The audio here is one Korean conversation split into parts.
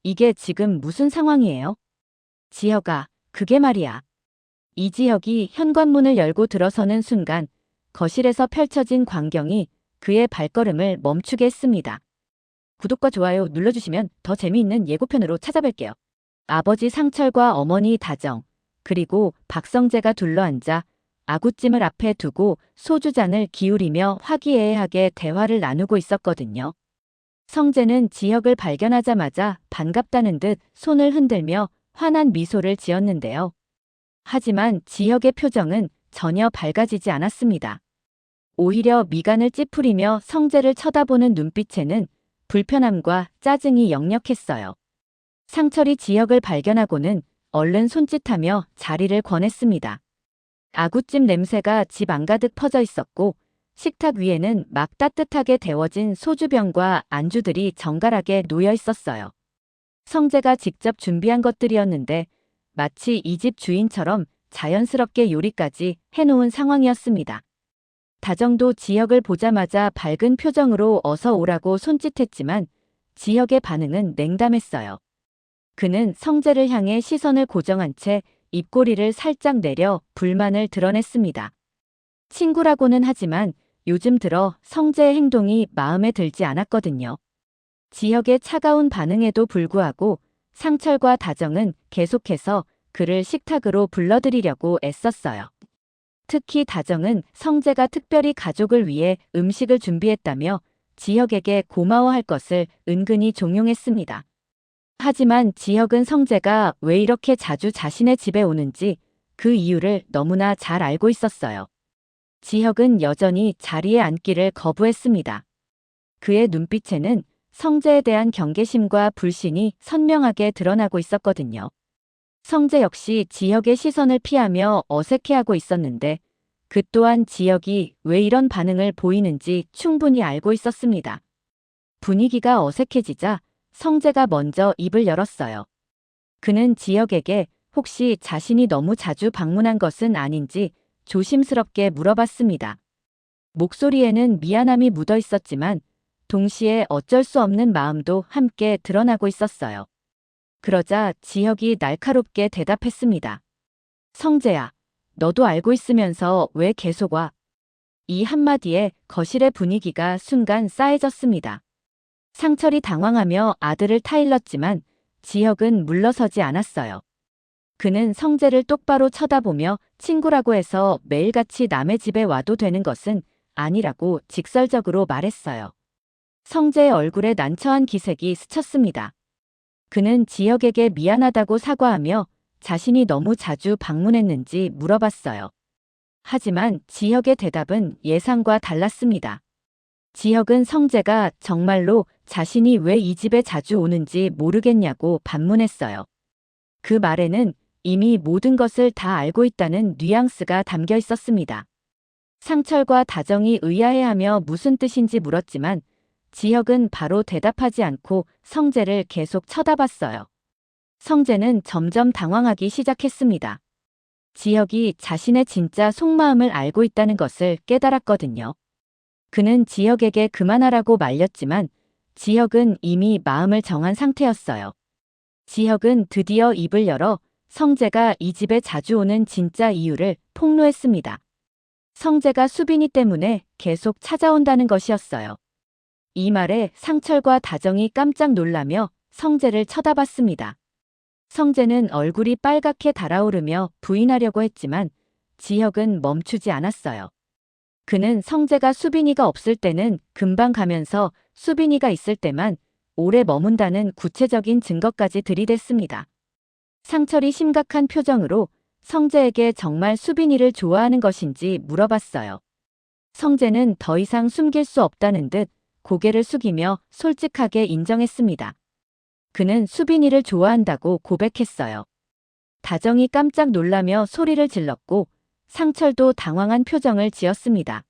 이게 지금 무슨 상황이에요? 지혁아, 그게 말이야. 이지혁이 현관문을 열고 들어서는 순간 거실에서 펼쳐진 광경이 그의 발걸음을 멈추게 했습니다. 구독과 좋아요 눌러주시면 더 재미있는 예고편으로 찾아뵐게요. 아버지 상철과 어머니 다정, 그리고 박성재가 둘러앉아 아구찜을 앞에 두고 소주잔을 기울이며 화기애애하게 대화를 나누고 있었거든요. 성재는 지혁을 발견하자마자 반갑다는 듯 손을 흔들며 환한 미소를 지었는데요. 하지만 지혁의 표정은 전혀 밝아지지 않았습니다. 오히려 미간을 찌푸리며 성재를 쳐다보는 눈빛에는 불편함과 짜증이 역력했어요. 상철이 지혁을 발견하고는 얼른 손짓하며 자리를 권했습니다. 아구찜 냄새가 집 안가득 퍼져 있었고 식탁 위에는 막 따뜻하게 데워진 소주병과 안주들이 정갈하게 놓여 있었어요. 성재가 직접 준비한 것들이었는데 마치 이 집 주인처럼 자연스럽게 요리까지 해놓은 상황이었습니다. 다정도 지혁을 보자마자 밝은 표정으로 어서 오라고 손짓했지만 지혁의 반응은 냉담했어요. 그는 성재를 향해 시선을 고정한 채 입꼬리를 살짝 내려 불만을 드러냈습니다. 친구라고는 하지만 요즘 들어 성재의 행동이 마음에 들지 않았거든요. 지혁의 차가운 반응에도 불구하고 상철과 다정은 계속해서 그를 식탁으로 불러들이려고 애썼어요. 특히 다정은 성재가 특별히 가족을 위해 음식을 준비했다며 지혁에게 고마워할 것을 은근히 종용했습니다. 하지만 지혁은 성재가 왜 이렇게 자주 자신의 집에 오는지 그 이유를 너무나 잘 알고 있었어요. 지혁은 여전히 자리에 앉기를 거부했습니다. 그의 눈빛에는 성재에 대한 경계심과 불신이 선명하게 드러나고 있었거든요. 성재 역시 지혁의 시선을 피하며 어색해하고 있었는데 그 또한 지혁이 왜 이런 반응을 보이는지 충분히 알고 있었습니다. 분위기가 어색해지자 성재가 먼저 입을 열었어요. 그는 지혁에게 혹시 자신이 너무 자주 방문한 것은 아닌지 조심스럽게 물어봤습니다. 목소리에는 미안함이 묻어 있었지만 동시에 어쩔 수 없는 마음도 함께 드러나고 있었어요. 그러자 지혁이 날카롭게 대답했습니다. 성재야, 너도 알고 있으면서 왜 계속 와? 이 한마디에 거실의 분위기가 순간 싸해졌습니다. 상철이 당황하며 아들을 타일렀지만 지혁은 물러서지 않았어요. 그는 성재를 똑바로 쳐다보며 친구라고 해서 매일같이 남의 집에 와도 되는 것은 아니라고 직설적으로 말했어요. 성재의 얼굴에 난처한 기색이 스쳤습니다. 그는 지혁에게 미안하다고 사과하며 자신이 너무 자주 방문했는지 물어봤어요. 하지만 지혁의 대답은 예상과 달랐습니다. 지혁은 성재가 정말로 자신이 왜 이 집에 자주 오는지 모르겠냐고 반문했어요. 그 말에는 이미 모든 것을 다 알고 있다는 뉘앙스가 담겨 있었습니다. 상철과 다정이 의아해하며 무슨 뜻인지 물었지만 지혁은 바로 대답하지 않고 성재를 계속 쳐다봤어요. 성재는 점점 당황하기 시작했습니다. 지혁이 자신의 진짜 속마음을 알고 있다는 것을 깨달았거든요. 그는 지혁에게 그만하라고 말렸지만 지혁은 이미 마음을 정한 상태였어요. 지혁은 드디어 입을 열어 성재가 이 집에 자주 오는 진짜 이유를 폭로했습니다. 성재가 수빈이 때문에 계속 찾아온다는 것이었어요. 이 말에 상철과 다정이 깜짝 놀라며 성재를 쳐다봤습니다. 성재는 얼굴이 빨갛게 달아오르며 부인하려고 했지만 지혁은 멈추지 않았어요. 그는 성재가 수빈이가 없을 때는 금방 가면서 수빈이가 있을 때만 오래 머문다는 구체적인 증거까지 들이댔습니다. 상철이 심각한 표정으로 성재에게 정말 수빈이를 좋아하는 것인지 물어봤어요. 성재는 더 이상 숨길 수 없다는 듯 고개를 숙이며 솔직하게 인정했습니다. 그는 수빈이를 좋아한다고 고백했어요. 다정이 깜짝 놀라며 소리를 질렀고 상철도 당황한 표정을 지었습니다.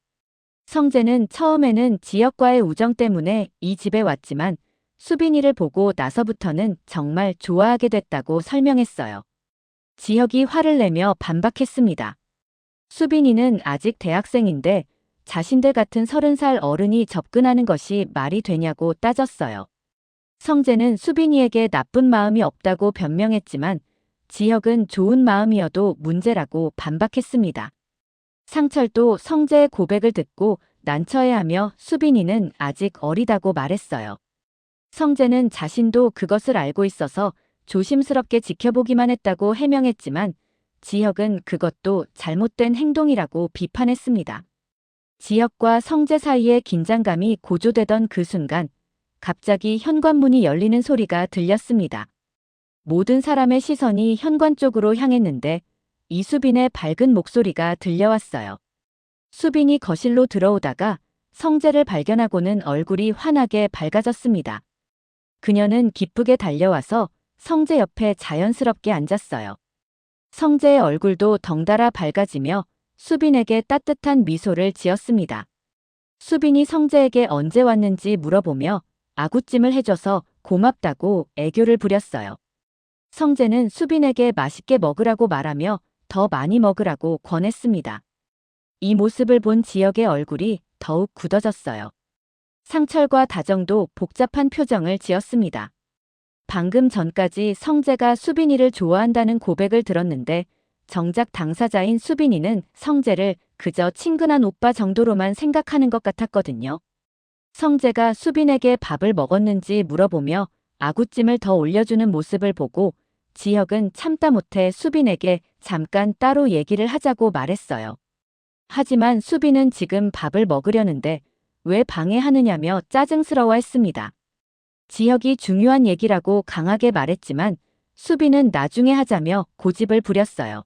성재는 처음에는 지혁과의 우정 때문에 이 집에 왔지만 수빈이를 보고 나서부터는 정말 좋아하게 됐다고 설명했어요. 지혁이 화를 내며 반박했습니다. 수빈이는 아직 대학생인데 자신들 같은 30살 어른이 접근하는 것이 말이 되냐고 따졌어요. 성재는 수빈이에게 나쁜 마음이 없다고 변명했지만 지혁은 좋은 마음이어도 문제라고 반박했습니다. 상철도 성재의 고백을 듣고 난처해하며 수빈이는 아직 어리다고 말했어요. 성재는 자신도 그것을 알고 있어서 조심스럽게 지켜보기만 했다고 해명했지만 지혁은 그것도 잘못된 행동이라고 비판했습니다. 지혁과 성재 사이의 긴장감이 고조되던 그 순간 갑자기 현관문이 열리는 소리가 들렸습니다. 모든 사람의 시선이 현관 쪽으로 향했는데 이수빈의 밝은 목소리가 들려왔어요. 수빈이 거실로 들어오다가 성재를 발견하고는 얼굴이 환하게 밝아졌습니다. 그녀는 기쁘게 달려와서 성재 옆에 자연스럽게 앉았어요. 성재의 얼굴도 덩달아 밝아지며 수빈에게 따뜻한 미소를 지었습니다. 수빈이 성재에게 언제 왔는지 물어보며 아구찜을 해줘서 고맙다고 애교를 부렸어요. 성재는 수빈에게 맛있게 먹으라고 말하며 더 많이 먹으라고 권했습니다. 이 모습을 본 지혁의 얼굴이 더욱 굳어졌어요. 상철과 다정도 복잡한 표정을 지었습니다. 방금 전까지 성재가 수빈이를 좋아한다는 고백을 들었는데 정작 당사자인 수빈이는 성재를 그저 친근한 오빠 정도로만 생각하는 것 같았거든요. 성재가 수빈에게 밥을 먹었는지 물어보며 아구찜을 더 올려주는 모습을 보고 지혁은 참다 못해 수빈에게 잠깐 따로 얘기를 하자고 말했어요. 하지만 수빈은 지금 밥을 먹으려는데 왜 방해하느냐며 짜증스러워했습니다. 지혁이 중요한 얘기라고 강하게 말했지만 수빈은 나중에 하자며 고집을 부렸어요.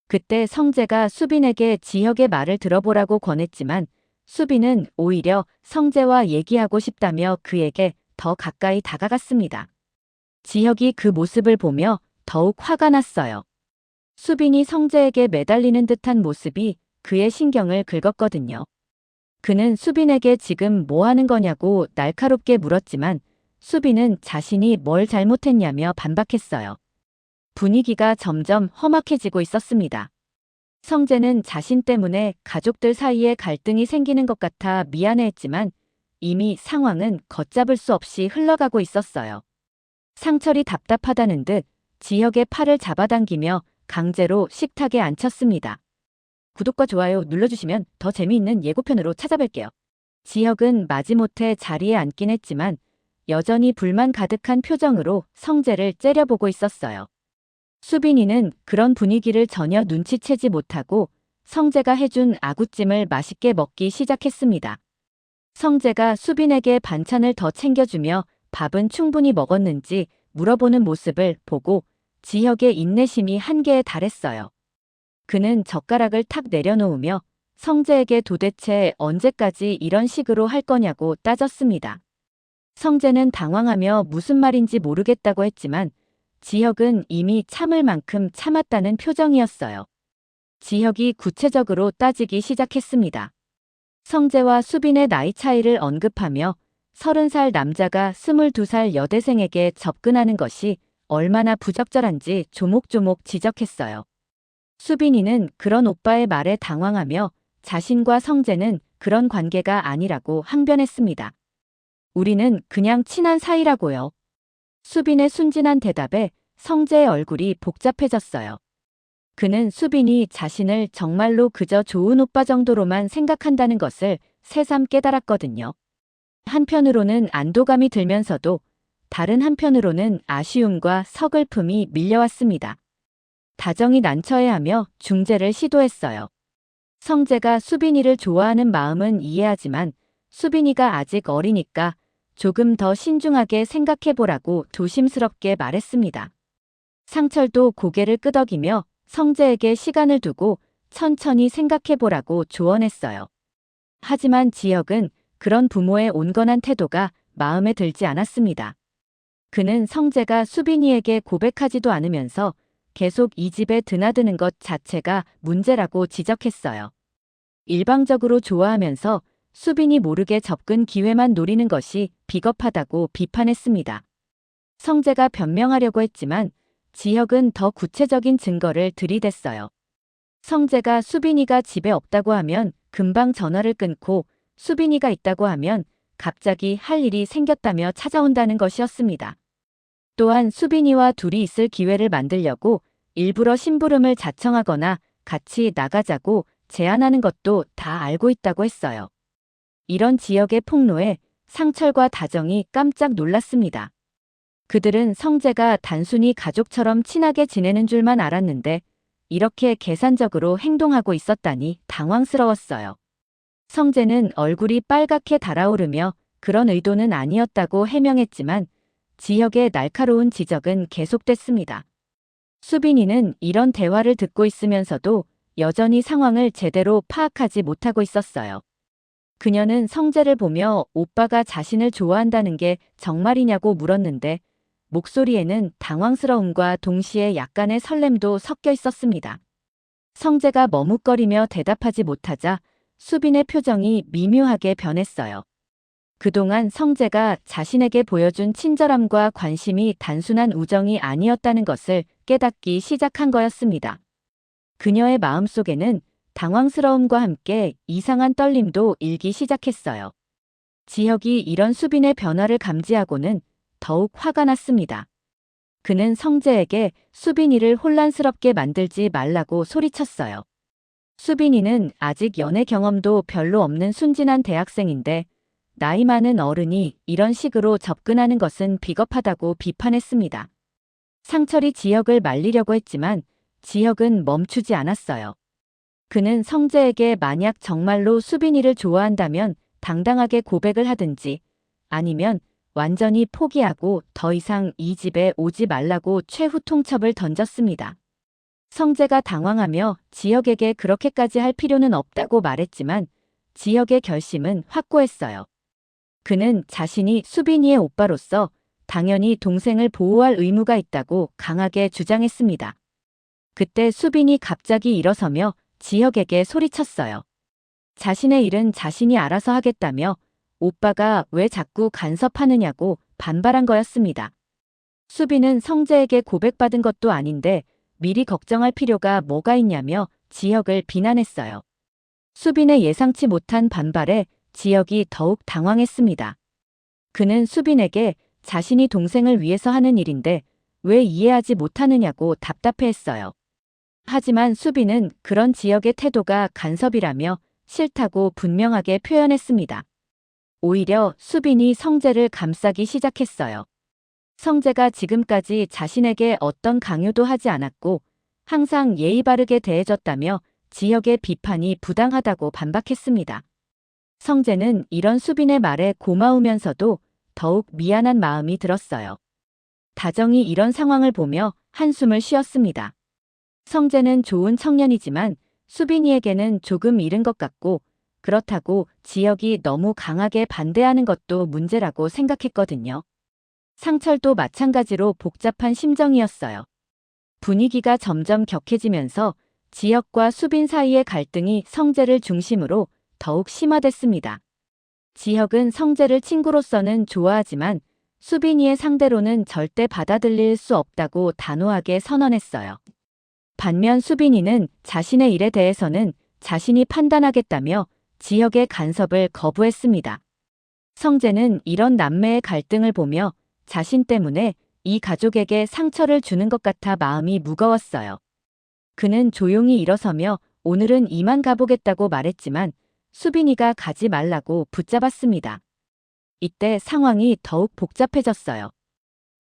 그때 성재가 수빈에게 지혁의 말을 들어보라고 권했지만 수빈은 오히려 성재와 얘기하고 싶다며 그에게 더 가까이 다가갔습니다. 지혁이 그 모습을 보며 더욱 화가 났어요. 수빈이 성재에게 매달리는 듯한 모습이 그의 신경을 긁었거든요. 그는 수빈에게 지금 뭐 하는 거냐고 날카롭게 물었지만 수빈은 자신이 뭘 잘못했냐며 반박했어요. 분위기가 점점 험악해지고 있었습니다. 성재는 자신 때문에 가족들 사이에 갈등이 생기는 것 같아 미안해했지만 이미 상황은 걷잡을 수 없이 흘러가고 있었어요. 상철이 답답하다는 듯 지혁의 팔을 잡아당기며 강제로 식탁에 앉혔습니다. 구독과 좋아요 눌러주시면 더 재미있는 예고편으로 찾아뵐게요. 지혁은 마지못해 자리에 앉긴 했지만 여전히 불만 가득한 표정으로 성재를 째려보고 있었어요. 수빈이는 그런 분위기를 전혀 눈치채지 못하고 성재가 해준 아구찜을 맛있게 먹기 시작했습니다. 성재가 수빈에게 반찬을 더 챙겨주며 밥은 충분히 먹었는지 물어보는 모습을 보고 지혁의 인내심이 한계에 달했어요. 그는 젓가락을 탁 내려놓으며 성재에게 도대체 언제까지 이런 식으로 할 거냐고 따졌습니다. 성재는 당황하며 무슨 말인지 모르겠다고 했지만 지혁은 이미 참을 만큼 참았다는 표정이었어요. 지혁이 구체적으로 따지기 시작했습니다. 성재와 수빈의 나이 차이를 언급하며 30살 남자가 22살 여대생에게 접근하는 것이 얼마나 부적절한지 조목조목 지적했어요. 수빈이는 그런 오빠의 말에 당황하며 자신과 성재는 그런 관계가 아니라고 항변했습니다. 우리는 그냥 친한 사이라고요. 수빈의 순진한 대답에 성재의 얼굴이 복잡해졌어요. 그는 수빈이 자신을 정말로 그저 좋은 오빠 정도로만 생각한다는 것을 새삼 깨달았거든요. 한편으로는 안도감이 들면서도 다른 한편으로는 아쉬움과 서글픔이 밀려왔습니다. 다정이 난처해하며 중재를 시도했어요. 성재가 수빈이를 좋아하는 마음은 이해하지만 수빈이가 아직 어리니까 조금 더 신중하게 생각해보라고 조심스럽게 말했습니다. 상철도 고개를 끄덕이며 성재에게 시간을 두고 천천히 생각해보라고 조언했어요. 하지만 지혁은 그런 부모의 온건한 태도가 마음에 들지 않았습니다. 그는 성재가 수빈이에게 고백하지도 않으면서 계속 이 집에 드나드는 것 자체가 문제라고 지적했어요. 일방적으로 좋아하면서 수빈이 모르게 접근 기회만 노리는 것이 비겁하다고 비판했습니다. 성재가 변명하려고 했지만 지혁은 더 구체적인 증거를 들이댔어요. 성재가 수빈이가 집에 없다고 하면 금방 전화를 끊고 수빈이가 있다고 하면 갑자기 할 일이 생겼다며 찾아온다는 것이었습니다. 또한 수빈이와 둘이 있을 기회를 만들려고 일부러 심부름을 자청하거나 같이 나가자고 제안하는 것도 다 알고 있다고 했어요. 이런 지역의 폭로에 상철과 다정이 깜짝 놀랐습니다. 그들은 성재가 단순히 가족처럼 친하게 지내는 줄만 알았는데 이렇게 계산적으로 행동하고 있었다니 당황스러웠어요. 성재는 얼굴이 빨갛게 달아오르며 그런 의도는 아니었다고 해명했지만 지혁의 날카로운 지적은 계속됐습니다. 수빈이는 이런 대화를 듣고 있으면서도 여전히 상황을 제대로 파악하지 못하고 있었어요. 그녀는 성재를 보며 오빠가 자신을 좋아한다는 게 정말이냐고 물었는데 목소리에는 당황스러움과 동시에 약간의 설렘도 섞여 있었습니다. 성재가 머뭇거리며 대답하지 못하자 수빈의 표정이 미묘하게 변했어요. 그동안 성재가 자신에게 보여준 친절함과 관심이 단순한 우정이 아니었다는 것을 깨닫기 시작한 거였습니다. 그녀의 마음속에는 당황스러움과 함께 이상한 떨림도 일기 시작했어요. 지혁이 이런 수빈의 변화를 감지하고는 더욱 화가 났습니다. 그는 성재에게 수빈이를 혼란스럽게 만들지 말라고 소리쳤어요. 수빈이는 아직 연애 경험도 별로 없는 순진한 대학생인데 나이 많은 어른이 이런 식으로 접근하는 것은 비겁하다고 비판했습니다. 상철이 지혁을 말리려고 했지만 지혁은 멈추지 않았어요. 그는 성재에게 만약 정말로 수빈이를 좋아한다면 당당하게 고백을 하든지 아니면 완전히 포기하고 더 이상 이 집에 오지 말라고 최후 통첩을 던졌습니다. 성재가 당황하며 지혁에게 그렇게까지 할 필요는 없다고 말했지만 지혁의 결심은 확고했어요. 그는 자신이 수빈이의 오빠로서 당연히 동생을 보호할 의무가 있다고 강하게 주장했습니다. 그때 수빈이 갑자기 일어서며 지혁에게 소리쳤어요. 자신의 일은 자신이 알아서 하겠다며 오빠가 왜 자꾸 간섭하느냐고 반발한 거였습니다. 수빈은 성재에게 고백받은 것도 아닌데 미리 걱정할 필요가 뭐가 있냐며 지혁을 비난했어요. 수빈의 예상치 못한 반발에 지혁이 더욱 당황했습니다. 그는 수빈에게 자신이 동생을 위해서 하는 일인데 왜 이해하지 못하느냐고 답답해했어요. 하지만 수빈은 그런 지혁의 태도가 간섭이라며 싫다고 분명하게 표현했습니다. 오히려 수빈이 성재를 감싸기 시작했어요. 성재가 지금까지 자신에게 어떤 강요도 하지 않았고 항상 예의 바르게 대해줬다며 지혁의 비판이 부당하다고 반박했습니다. 성재는 이런 수빈의 말에 고마우면서도 더욱 미안한 마음이 들었어요. 다정이 이런 상황을 보며 한숨을 쉬었습니다. 성재는 좋은 청년이지만 수빈이에게는 조금 이른 것 같고 그렇다고 지혁이 너무 강하게 반대하는 것도 문제라고 생각했거든요. 상철도 마찬가지로 복잡한 심정이었어요. 분위기가 점점 격해지면서 지혁과 수빈 사이의 갈등이 성재를 중심으로 더욱 심화됐습니다. 지혁은 성재를 친구로서는 좋아하지만 수빈이의 상대로는 절대 받아들일 수 없다고 단호하게 선언했어요. 반면 수빈이는 자신의 일에 대해서는 자신이 판단하겠다며 지혁의 간섭을 거부했습니다. 성재는 이런 남매의 갈등을 보며 자신 때문에 이 가족에게 상처를 주는 것 같아 마음이 무거웠어요. 그는 조용히 일어서며 오늘은 이만 가보겠다고 말했지만 수빈이가 가지 말라고 붙잡았습니다. 이때 상황이 더욱 복잡해졌어요.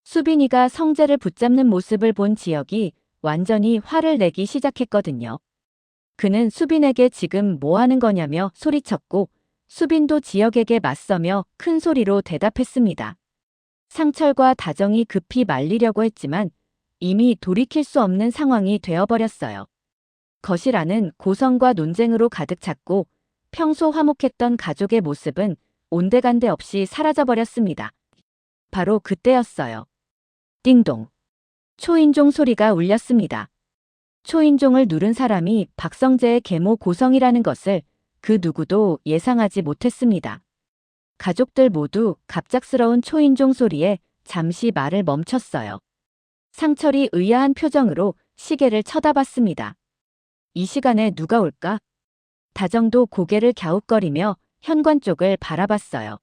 수빈이가 성재를 붙잡는 모습을 본 지혁이 완전히 화를 내기 시작했거든요. 그는 수빈에게 지금 뭐 하는 거냐며 소리쳤고 수빈도 지혁에게 맞서며 큰 소리로 대답했습니다. 상철과 다정이 급히 말리려고 했지만 이미 돌이킬 수 없는 상황이 되어버렸어요. 거실 안은 고성과 논쟁으로 가득 찼고 평소 화목했던 가족의 모습은 온데간데 없이 사라져버렸습니다. 바로 그때였어요. 띵동. 초인종 소리가 울렸습니다. 초인종을 누른 사람이 박성재의 계모 고성이라는 것을 그 누구도 예상하지 못했습니다. 가족들 모두 갑작스러운 초인종 소리에 잠시 말을 멈췄어요. 상철이 의아한 표정으로 시계를 쳐다봤습니다. 이 시간에 누가 올까? 다정도 고개를 갸웃거리며 현관 쪽을 바라봤어요.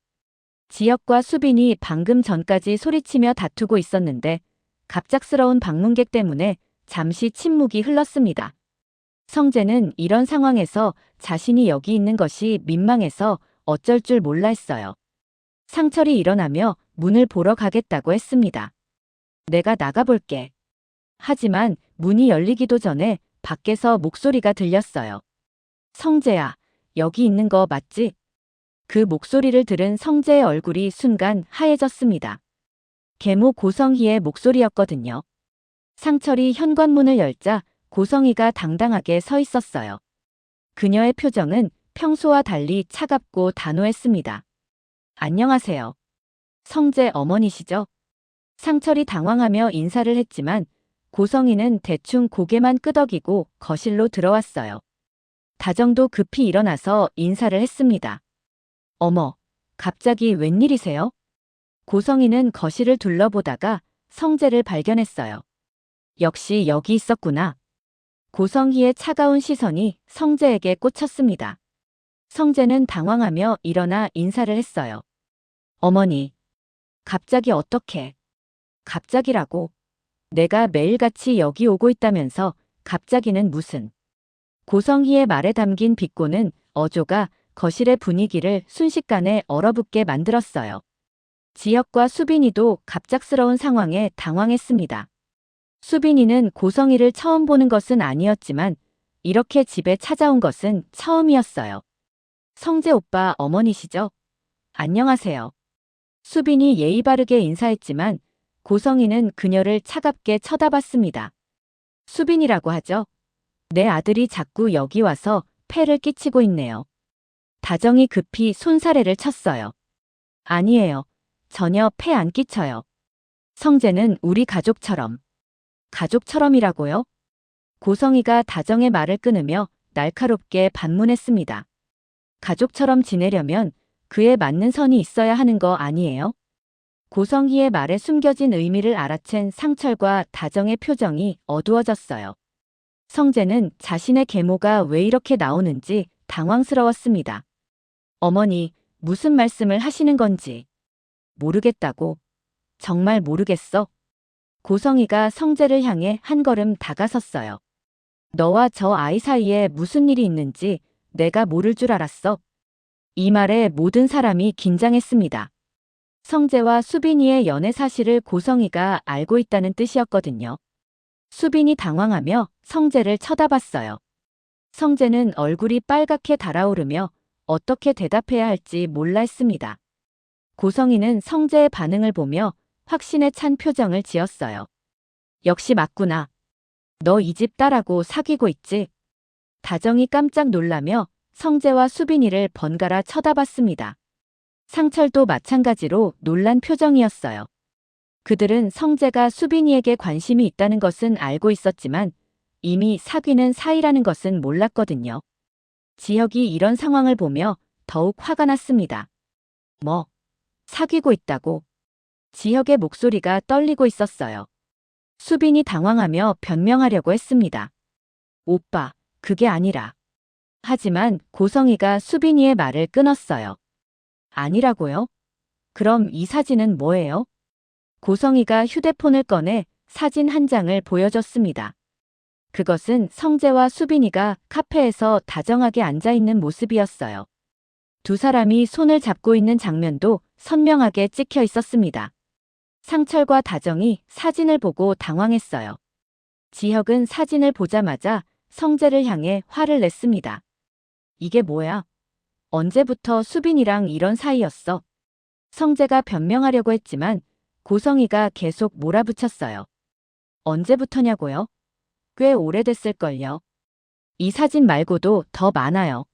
지혁과 수빈이 방금 전까지 소리치며 다투고 있었는데 갑작스러운 방문객 때문에 잠시 침묵이 흘렀습니다. 성재는 이런 상황에서 자신이 여기 있는 것이 민망해서 어쩔 줄 몰라 했어요. 상철이 일어나며 문을 보러 가겠다고 했습니다. 내가 나가볼게. 하지만 문이 열리기도 전에 밖에서 목소리가 들렸어요. 성재야, 여기 있는 거 맞지? 그 목소리를 들은 성재의 얼굴이 순간 하얘졌습니다. 계모 고성희의 목소리였거든요. 상철이 현관문을 열자 고성희가 당당하게 서 있었어요. 그녀의 표정은 평소와 달리 차갑고 단호했습니다. 안녕하세요. 성재 어머니시죠? 상철이 당황하며 인사를 했지만 고성희는 대충 고개만 끄덕이고 거실로 들어왔어요. 다정도 급히 일어나서 인사를 했습니다. 어머, 갑자기 웬일이세요? 고성희는 거실을 둘러보다가 성재를 발견했어요. 역시 여기 있었구나. 고성희의 차가운 시선이 성재에게 꽂혔습니다. 성재는 당황하며 일어나 인사를 했어요. 어머니, 갑자기 어떻게? 갑자기라고. 내가 매일같이 여기 오고 있다면서 갑자기는 무슨. 고성희의 말에 담긴 비꼬는 어조가 거실의 분위기를 순식간에 얼어붙게 만들었어요. 지혁과 수빈이도 갑작스러운 상황에 당황했습니다. 수빈이는 고성희를 처음 보는 것은 아니었지만 이렇게 집에 찾아온 것은 처음이었어요. 성재 오빠 어머니시죠? 안녕하세요. 수빈이 예의 바르게 인사했지만 고성희는 그녀를 차갑게 쳐다봤습니다. 수빈이라고 하죠? 내 아들이 자꾸 여기 와서 폐를 끼치고 있네요. 다정이 급히 손사래를 쳤어요. 아니에요. 전혀 폐 안 끼쳐요. 성재는 우리 가족처럼. 가족처럼이라고요? 고성희가 다정의 말을 끊으며 날카롭게 반문했습니다. 가족처럼 지내려면 그에 맞는 선이 있어야 하는 거 아니에요? 고성희의 말에 숨겨진 의미를 알아챈 상철과 다정의 표정이 어두워졌어요. 성재는 자신의 계모가 왜 이렇게 나오는지 당황스러웠습니다. 어머니, 무슨 말씀을 하시는 건지. 모르겠다고. 정말 모르겠어. 고성희가 성재를 향해 한 걸음 다가섰어요. 너와 저 아이 사이에 무슨 일이 있는지 내가 모를 줄 알았어. 이 말에 모든 사람이 긴장했습니다. 성재와 수빈이의 연애 사실을 고성희가 알고 있다는 뜻이었거든요. 수빈이 당황하며 성재를 쳐다봤어요. 성재는 얼굴이 빨갛게 달아오르며 어떻게 대답해야 할지 몰라 했습니다. 고성희는 성재의 반응을 보며 확신에 찬 표정을 지었어요. 역시 맞구나. 너 이 집 딸하고 사귀고 있지? 다정이 깜짝 놀라며 성재와 수빈이를 번갈아 쳐다봤습니다. 상철도 마찬가지로 놀란 표정이었어요. 그들은 성재가 수빈이에게 관심이 있다는 것은 알고 있었지만 이미 사귀는 사이라는 것은 몰랐거든요. 지혁이 이런 상황을 보며 더욱 화가 났습니다. 뭐? 사귀고 있다고? 지혁의 목소리가 떨리고 있었어요. 수빈이 당황하며 변명하려고 했습니다. 오빠, 그게 아니라. 하지만 고성희가 수빈이의 말을 끊었어요. 아니라고요? 그럼 이 사진은 뭐예요? 고성희가 휴대폰을 꺼내 사진 한 장을 보여줬습니다. 그것은 성재와 수빈이가 카페에서 다정하게 앉아있는 모습이었어요. 두 사람이 손을 잡고 있는 장면도 선명하게 찍혀 있었습니다. 상철과 다정이 사진을 보고 당황했어요. 지혁은 사진을 보자마자 성재를 향해 화를 냈습니다. 이게 뭐야? 언제부터 수빈이랑 이런 사이였어? 성재가 변명하려고 했지만 고성희가 계속 몰아붙였어요. 언제부터냐고요? 꽤 오래됐을걸요. 이 사진 말고도 더 많아요.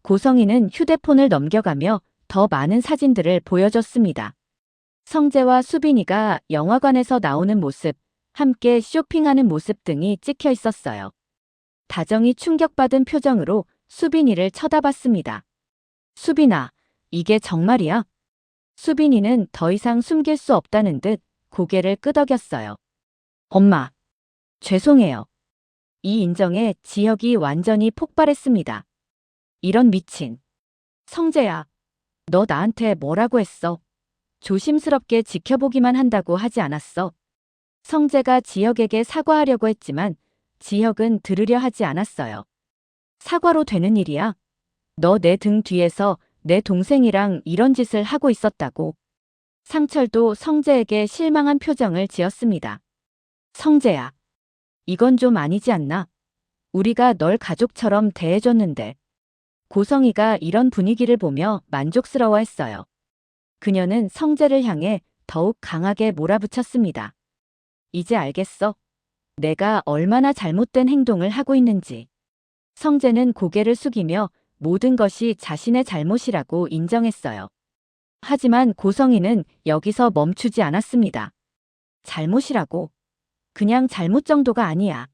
고성희는 휴대폰을 넘겨가며 더 많은 사진들을 보여줬습니다. 성재와 수빈이가 영화관에서 나오는 모습, 함께 쇼핑하는 모습 등이 찍혀 있었어요. 다정이 충격받은 표정으로 수빈이를 쳐다봤습니다. 수빈아, 이게 정말이야? 수빈이는 더 이상 숨길 수 없다는 듯 고개를 끄덕였어요. 엄마, 죄송해요. 이 인정에 지혁이 완전히 폭발했습니다. 이런 미친. 성재야, 너 나한테 뭐라고 했어? 조심스럽게 지켜보기만 한다고 하지 않았어. 성재가 지혁에게 사과하려고 했지만 지혁은 들으려 하지 않았어요. 사과로 되는 일이야? 너 내 등 뒤에서 내 동생이랑 이런 짓을 하고 있었다고. 상철도 성재에게 실망한 표정을 지었습니다. 성재야, 이건 좀 아니지 않나? 우리가 널 가족처럼 대해줬는데. 고성이가 이런 분위기를 보며 만족스러워했어요. 그녀는 성재를 향해 더욱 강하게 몰아붙였습니다. 이제 알겠어. 내가 얼마나 잘못된 행동을 하고 있는지. 성재는 고개를 숙이며 모든 것이 자신의 잘못이라고 인정했어요. 하지만 고성이는 여기서 멈추지 않았습니다. 잘못이라고? 그냥 잘못 정도가 아니야.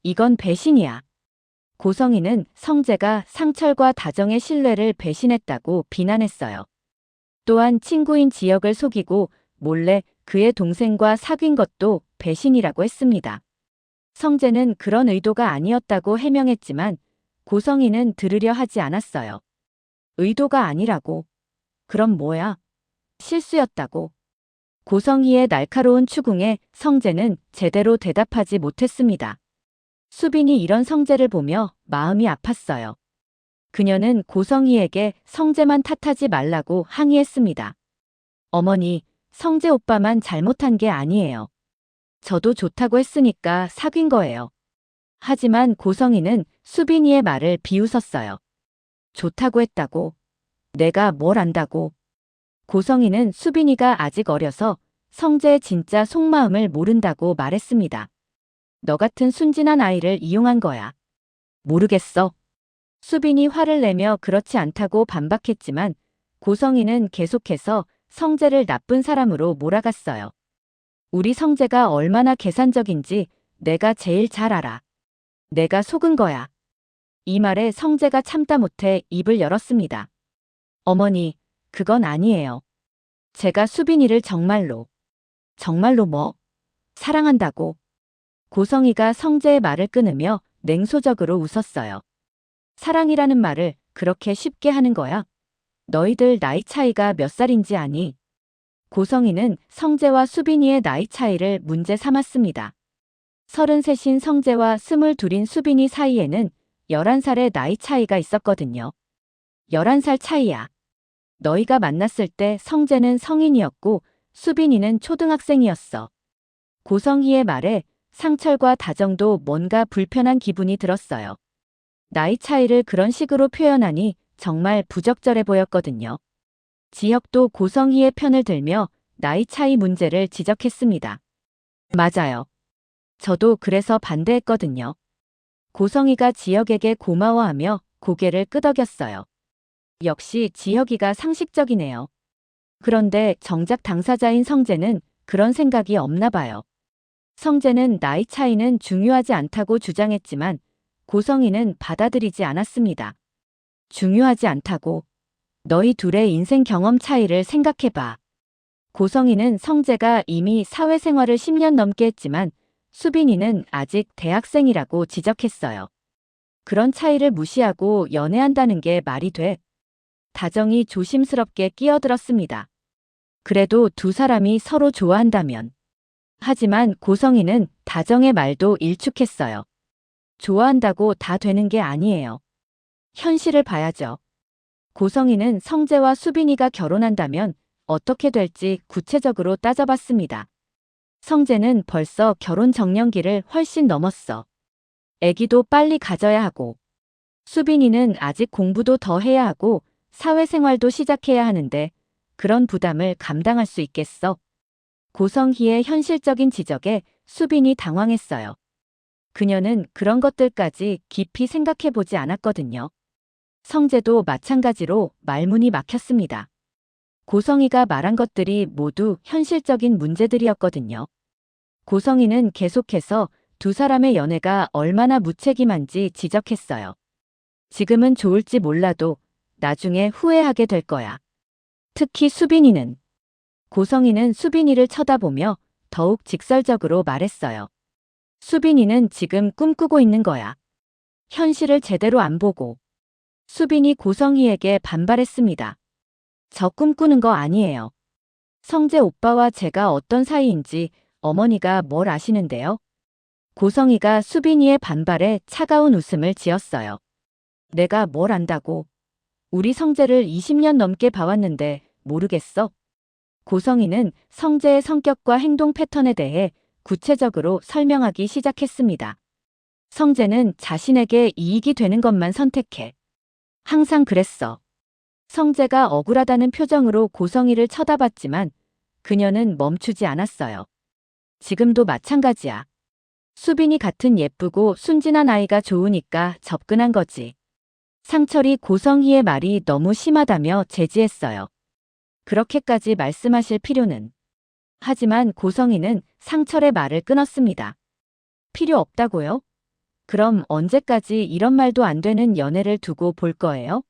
이건 배신이야. 고성이는 성재가 상철과 다정의 신뢰를 배신했다고 비난했어요. 또한 친구인 지혁을 속이고 몰래 그의 동생과 사귄 것도 배신이라고 했습니다. 성재는 그런 의도가 아니었다고 해명했지만 고성이는 들으려 하지 않았어요. 의도가 아니라고. 그럼 뭐야? 실수였다고. 고성희의 날카로운 추궁에 성재는 제대로 대답하지 못했습니다. 수빈이 이런 성재를 보며 마음이 아팠어요. 그녀는 고성희에게 성재만 탓하지 말라고 항의했습니다. 어머니, 성재 오빠만 잘못한 게 아니에요. 저도 좋다고 했으니까 사귄 거예요. 하지만 고성희는 수빈이의 말을 비웃었어요. 좋다고 했다고? 내가 뭘 안다고? 고성희는 수빈이가 아직 어려서 성재의 진짜 속마음을 모른다고 말했습니다. 너 같은 순진한 아이를 이용한 거야. 모르겠어. 수빈이 화를 내며 그렇지 않다고 반박했지만 고성희는 계속해서 성재를 나쁜 사람으로 몰아갔어요. 우리 성재가 얼마나 계산적인지 내가 제일 잘 알아. 내가 속은 거야. 이 말에 성재가 참다 못해 입을 열었습니다. 어머니, 그건 아니에요. 제가 수빈이를 정말로 뭐? 사랑한다고. 고성희가 성재의 말을 끊으며 냉소적으로 웃었어요. 사랑이라는 말을 그렇게 쉽게 하는 거야? 너희들 나이 차이가 몇 살인지 아니? 고성희는 성재와 수빈이의 나이 차이를 문제 삼았습니다. 33인 성재와 22인 수빈이 사이에는 11살의 나이 차이가 있었거든요. 11살 차이야. 너희가 만났을 때 성재는 성인이었고 수빈이는 초등학생이었어. 고성희의 말에 상철과 다정도 뭔가 불편한 기분이 들었어요. 나이 차이를 그런 식으로 표현하니 정말 부적절해 보였거든요. 지혁도 고성희의 편을 들며 나이 차이 문제를 지적했습니다. 맞아요. 저도 그래서 반대했거든요. 고성희가 지혁에게 고마워하며 고개를 끄덕였어요. 역시 지혁이가 상식적이네요. 그런데 정작 당사자인 성재는 그런 생각이 없나 봐요. 성재는 나이 차이는 중요하지 않다고 주장했지만 고성희는 받아들이지 않았습니다. 중요하지 않다고. 너희 둘의 인생 경험 차이를 생각해봐. 고성희는 성재가 이미 사회생활을 10년 넘게 했지만 수빈이는 아직 대학생이라고 지적했어요. 그런 차이를 무시하고 연애한다는 게 말이 돼? 다정이 조심스럽게 끼어들었습니다. 그래도 두 사람이 서로 좋아한다면. 하지만 고성희는 다정의 말도 일축했어요. 좋아한다고 다 되는 게 아니에요. 현실을 봐야죠. 고성희는 성재와 수빈이가 결혼한다면 어떻게 될지 구체적으로 따져봤습니다. 성재는 벌써 결혼 정년기를 훨씬 넘었어. 아기도 빨리 가져야 하고. 수빈이는 아직 공부도 더 해야 하고 사회생활도 시작해야 하는데 그런 부담을 감당할 수 있겠어? 고성희의 현실적인 지적에 수빈이 당황했어요. 그녀는 그런 것들까지 깊이 생각해보지 않았거든요. 성재도 마찬가지로 말문이 막혔습니다. 고성희가 말한 것들이 모두 현실적인 문제들이었거든요. 고성희는 계속해서 두 사람의 연애가 얼마나 무책임한지 지적했어요. 지금은 좋을지 몰라도 나중에 후회하게 될 거야. 특히 수빈이는. 고성희는 수빈이를 쳐다보며 더욱 직설적으로 말했어요. 수빈이는 지금 꿈꾸고 있는 거야. 현실을 제대로 안 보고. 수빈이 고성희에게 반발했습니다. 저 꿈꾸는 거 아니에요. 성재 오빠와 제가 어떤 사이인지 어머니가 뭘 아시는데요? 고성이가 수빈이의 반발에 차가운 웃음을 지었어요. 내가 뭘 안다고. 우리 성재를 20년 넘게 봐왔는데 모르겠어? 고성이는 성재의 성격과 행동 패턴에 대해 구체적으로 설명하기 시작했습니다. 성재는 자신에게 이익이 되는 것만 선택해. 항상 그랬어. 성재가 억울하다는 표정으로 고성이를 쳐다봤지만 그녀는 멈추지 않았어요. 지금도 마찬가지야. 수빈이 같은 예쁘고 순진한 아이가 좋으니까 접근한 거지. 상철이 고성희의 말이 너무 심하다며 제지했어요. 그렇게까지 말씀하실 필요는. 하지만 고성희는 상철의 말을 끊었습니다. 필요 없다고요? 그럼 언제까지 이런 말도 안 되는 연애를 두고 볼 거예요?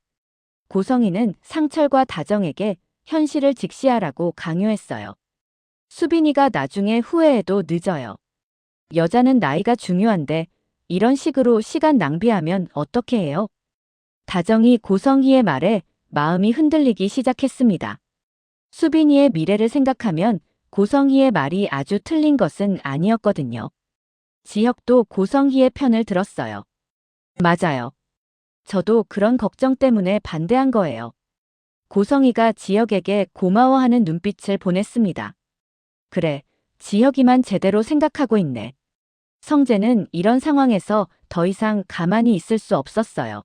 고성희는 상철과 다정에게 현실을 직시하라고 강요했어요. 수빈이가 나중에 후회해도 늦어요. 여자는 나이가 중요한데 이런 식으로 시간 낭비하면 어떻게 해요? 다정이 고성희의 말에 마음이 흔들리기 시작했습니다. 수빈이의 미래를 생각하면 고성희의 말이 아주 틀린 것은 아니었거든요. 지혁도 고성희의 편을 들었어요. 맞아요. 저도 그런 걱정 때문에 반대한 거예요. 고성희가 지혁에게 고마워하는 눈빛을 보냈습니다. 그래, 지혁이만 제대로 생각하고 있네. 성재는 이런 상황에서 더 이상 가만히 있을 수 없었어요.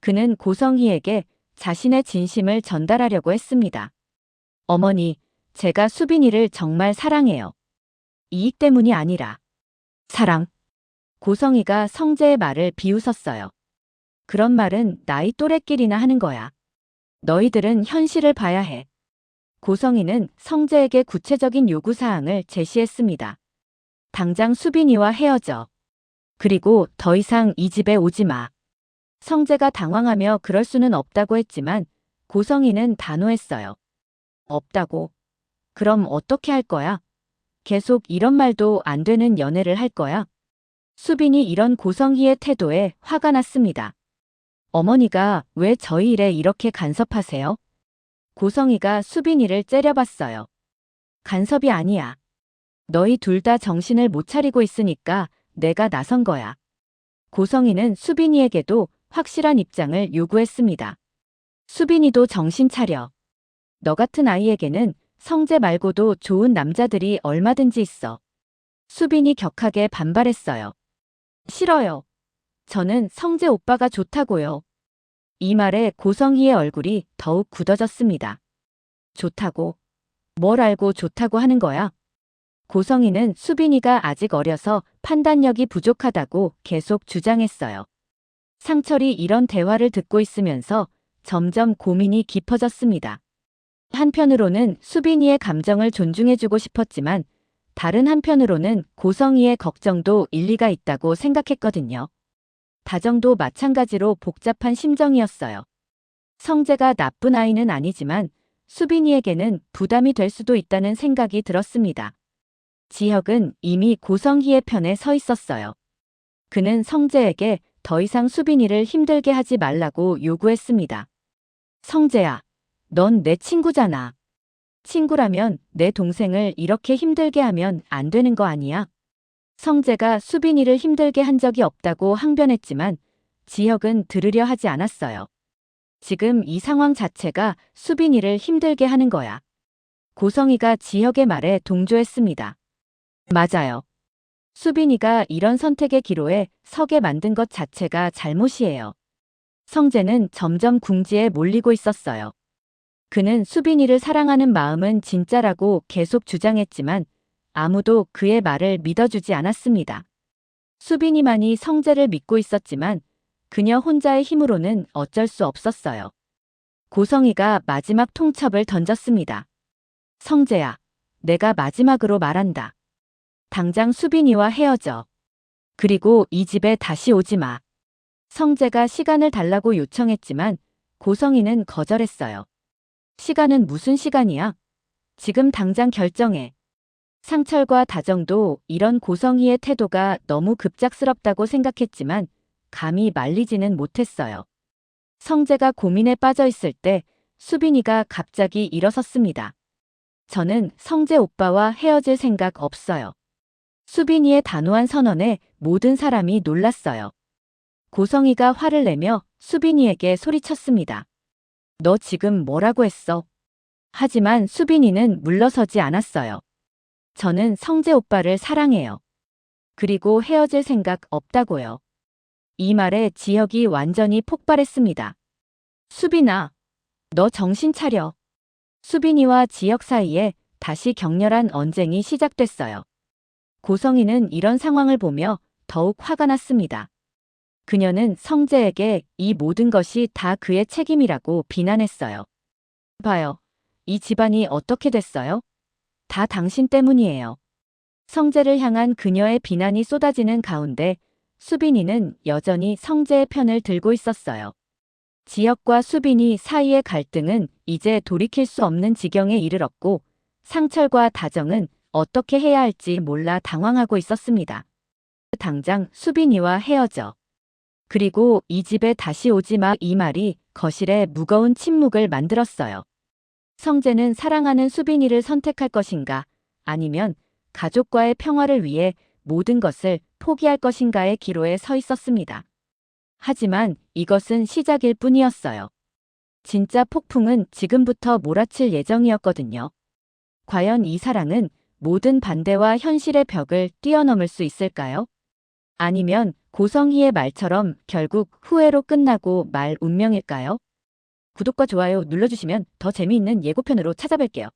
그는 고성희에게 자신의 진심을 전달하려고 했습니다. 어머니, 제가 수빈이를 정말 사랑해요. 이익 때문이 아니라. 사랑. 고성희가 성재의 말을 비웃었어요. 그런 말은 나이 또래끼리나 하는 거야. 너희들은 현실을 봐야 해. 고성희는 성재에게 구체적인 요구사항을 제시했습니다. 당장 수빈이와 헤어져. 그리고 더 이상 이 집에 오지 마. 성재가 당황하며 그럴 수는 없다고 했지만 고성희는 단호했어요. 없다고? 그럼 어떻게 할 거야? 계속 이런 말도 안 되는 연애를 할 거야? 수빈이 이런 고성희의 태도에 화가 났습니다. 어머니가 왜 저희 일에 이렇게 간섭하세요? 고성희가 수빈이를 째려봤어요. 간섭이 아니야. 너희 둘 다 정신을 못 차리고 있으니까 내가 나선 거야. 고성희는 수빈이에게도 확실한 입장을 요구했습니다. 수빈이도 정신 차려. 너 같은 아이에게는 성재 말고도 좋은 남자들이 얼마든지 있어. 수빈이 격하게 반발했어요. 싫어요. 저는 성재 오빠가 좋다고요. 이 말에 고성희의 얼굴이 더욱 굳어졌습니다. 좋다고? 뭘 알고 좋다고 하는 거야? 고성희는 수빈이가 아직 어려서 판단력이 부족하다고 계속 주장했어요. 상철이 이런 대화를 듣고 있으면서 점점 고민이 깊어졌습니다. 한편으로는 수빈이의 감정을 존중해주고 싶었지만 다른 한편으로는 고성희의 걱정도 일리가 있다고 생각했거든요. 다정도 마찬가지로 복잡한 심정이었어요. 성재가 나쁜 아이는 아니지만 수빈이에게는 부담이 될 수도 있다는 생각이 들었습니다. 지혁은 이미 고성희의 편에 서 있었어요. 그는 성재에게 더 이상 수빈이를 힘들게 하지 말라고 요구했습니다. 성재야, 넌 내 친구잖아. 친구라면 내 동생을 이렇게 힘들게 하면 안 되는 거 아니야? 성재가 수빈이를 힘들게 한 적이 없다고 항변했지만 지혁은 들으려 하지 않았어요. 지금 이 상황 자체가 수빈이를 힘들게 하는 거야. 고성희가 지혁의 말에 동조했습니다. 맞아요. 수빈이가 이런 선택의 기로에 서게 만든 것 자체가 잘못이에요. 성재는 점점 궁지에 몰리고 있었어요. 그는 수빈이를 사랑하는 마음은 진짜라고 계속 주장했지만 아무도 그의 말을 믿어주지 않았습니다. 수빈이만이 성재를 믿고 있었지만 그녀 혼자의 힘으로는 어쩔 수 없었어요. 고성희가 마지막 통첩을 던졌습니다. 성재야, 내가 마지막으로 말한다. 당장 수빈이와 헤어져. 그리고 이 집에 다시 오지 마. 성재가 시간을 달라고 요청했지만 고성희는 거절했어요. 시간은 무슨 시간이야? 지금 당장 결정해. 상철과 다정도 이런 고성희의 태도가 너무 급작스럽다고 생각했지만 감히 말리지는 못했어요. 성재가 고민에 빠져 있을 때 수빈이가 갑자기 일어섰습니다. 저는 성재 오빠와 헤어질 생각 없어요. 수빈이의 단호한 선언에 모든 사람이 놀랐어요. 고성이가 화를 내며 수빈이에게 소리쳤습니다. 너 지금 뭐라고 했어? 하지만 수빈이는 물러서지 않았어요. 저는 성재 오빠를 사랑해요. 그리고 헤어질 생각 없다고요. 이 말에 지혁이 완전히 폭발했습니다. 수빈아, 너 정신 차려. 수빈이와 지혁 사이에 다시 격렬한 언쟁이 시작됐어요. 고성이는 이런 상황을 보며 더욱 화가 났습니다. 그녀는 성재에게 이 모든 것이 다 그의 책임이라고 비난했어요. 봐요. 이 집안이 어떻게 됐어요? 다 당신 때문이에요. 성재를 향한 그녀의 비난이 쏟아지는 가운데 수빈이는 여전히 성재의 편을 들고 있었어요. 지혁과 수빈이 사이의 갈등은 이제 돌이킬 수 없는 지경에 이르렀고 상철과 다정은 어떻게 해야 할지 몰라 당황하고 있었습니다. 당장 수빈이와 헤어져. 그리고 이 집에 다시 오지 마 이 말이 거실에 무거운 침묵을 만들었어요. 성재는 사랑하는 수빈이를 선택할 것인가 아니면 가족과의 평화를 위해 모든 것을 포기할 것인가의 기로에 서 있었습니다. 하지만 이것은 시작일 뿐이었어요. 진짜 폭풍은 지금부터 몰아칠 예정이었거든요. 과연 이 사랑은 모든 반대와 현실의 벽을 뛰어넘을 수 있을까요? 아니면 고성희의 말처럼 결국 후회로 끝나고 말 운명일까요? 구독과 좋아요 눌러주시면 더 재미있는 예고편으로 찾아뵐게요.